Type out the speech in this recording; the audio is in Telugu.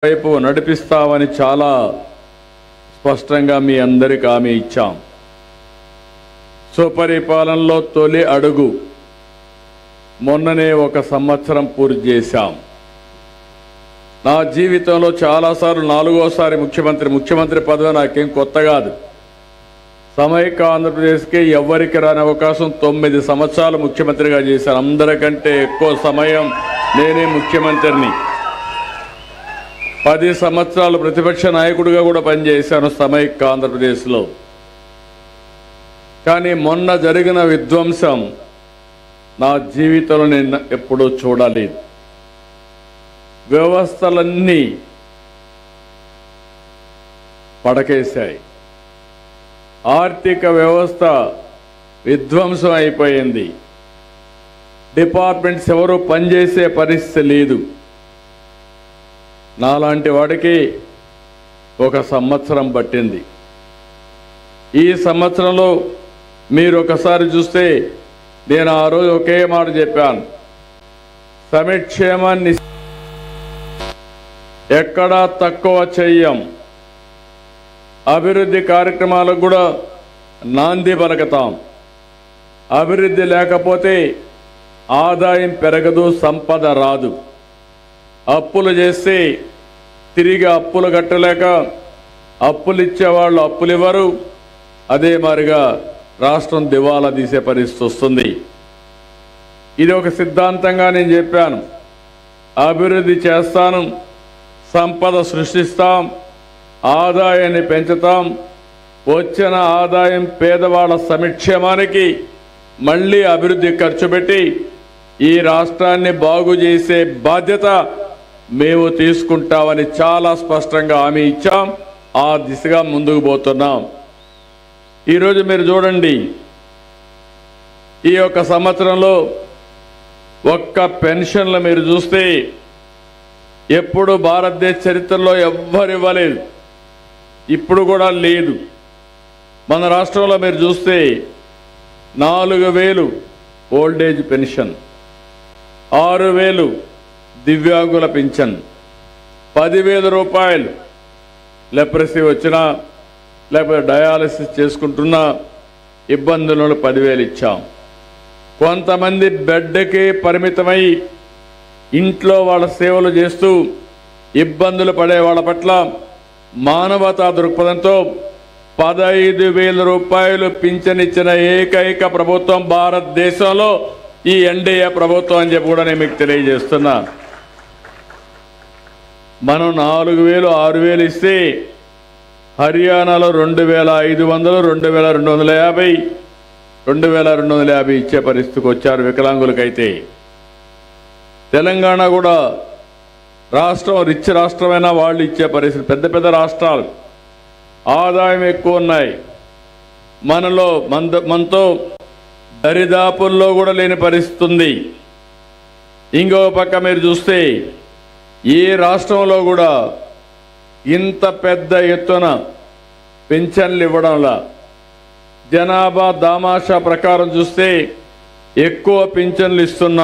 వైపు నడిపిస్తామని చాలా స్పష్టంగా మీ అందరికీ హామీ ఇచ్చాం. సుపరిపాలనలో తొలి అడుగు మొన్ననే 1 సంవత్సరం పూర్తి చేశాం. నా జీవితంలో చాలాసార్లు 4వసారి ముఖ్యమంత్రి పదవి నాకేం కొత్త కాదు. సమైక్య ఆంధ్రప్రదేశ్కి ఎవరికి రాని అవకాశం 9 సంవత్సరాలు ముఖ్యమంత్రిగా చేశాను. అందరికంటే ఎక్కువ సమయం నేనే ముఖ్యమంత్రిని. 10 సంవత్సరాలు ప్రతిపక్ష నాయకుడిగా కూడా పనిచేశాను సమైక్య ఆంధ్రప్రదేశ్లో. కానీ మొన్న జరిగిన విధ్వంసం నా జీవితంలో నేను ఎప్పుడూ చూడలేదు. వ్యవస్థలన్నీ పడకేశాయి. ఆర్థిక వ్యవస్థ విధ్వంసం అయిపోయింది. డిపార్ట్మెంట్స్ ఎవరు పనిచేసే పరిస్థితి లేదు. నాలాంటి వాడికి 1 సంవత్సరం పట్టింది. ఈ సంవత్సరంలో మీరు ఒకసారి చూస్తే నేను ఆ రోజు ఒకే మాట చెప్పాను, సంక్షేమాన్ని ఎక్కడా తక్కువ చెయ్యం, అభివృద్ధి కార్యక్రమాలకు కూడా నాంది పలుకుతాం. అభివృద్ధి లేకపోతే ఆదాయం పెరగదు, సంపద రాదు. అప్పులు చేస్తే తిరిగి అప్పులు కట్టలేక అప్పులు ఇచ్చేవాళ్ళు అప్పులు ఇవ్వరు. అదే మాదిరిగా రాష్ట్రం దివాలా తీసే పరిస్థితి వస్తుంది. ఇది ఒక సిద్ధాంతంగా నేను చెప్పాను. అభివృద్ధి చేస్తాను, సంపద సృష్టిస్తాం, ఆదాయాన్ని పెంచుతాం. వచ్చిన ఆదాయం పేదవాళ్ళ సంక్షేమానికి మళ్ళీ అభివృద్ధి ఖర్చు పెట్టి ఈ రాష్ట్రాన్ని బాగు చేసే బాధ్యత మేము తీసుకుంటామని చాలా స్పష్టంగా హామీ ఇచ్చాం. ఆ దిశగా ముందుకు పోతున్నాం. ఈరోజు మీరు చూడండి, ఈ 1 సంవత్సరంలో ఒక్క పెన్షన్లు మీరు చూస్తే ఎప్పుడు భారతదేశ చరిత్రలో ఎవ్వరు ఇవ్వలేదు, ఇప్పుడు కూడా లేదు. మన రాష్ట్రంలో మీరు చూస్తే 4000 ఓల్డేజ్ పెన్షన్, 6000 దివ్యాంగుల పింఛన్, 10,000 రూపాయలు లెప్రసీ వచ్చినా లేకపోతే డయాలసిస్ చేసుకుంటున్నా ఇబ్బందులను 10,000 ఇచ్చాం. కొంతమంది బెడ్కి పరిమితమై ఇంట్లో వాళ్ళ సేవలు చేస్తూ ఇబ్బందులు పడే వాళ్ళ పట్ల మానవతా దృక్పథంతో 15,000 రూపాయలు పింఛన్ ఇచ్చిన ఏకైక ప్రభుత్వం భారతదేశంలో ఈ ఎన్డీఏ ప్రభుత్వం అని చెప్పి కూడా నేను మీకు తెలియజేస్తున్నా. మనం 4,000 6,000 ఇస్తే హర్యానాలో 2,500 2,250 2,250 ఇచ్చే పరిస్థితికి వచ్చారు వికలాంగులకైతే. తెలంగాణ కూడా రాష్ట్రం రిచ్ రాష్ట్రమైనా వాళ్ళు ఇచ్చే పరిస్థితి. పెద్ద పెద్ద రాష్ట్రాలు ఆదాయం ఎక్కువ ఉన్నాయి, మనతో దరిదాపుల్లో కూడా లేని పరిస్థితి ఉంది. ఇంకో పక్క మీరు చూస్తే ఏ రాష్ట్రంలో కూడా ఇంత పెద్ద ఎత్తున పెన్షన్లు ఇవ్వడంలా, జనాభా దామాషా ప్రకారం చూస్తే ఎక్కువ పింఛన్లు ఇస్తున్నారు.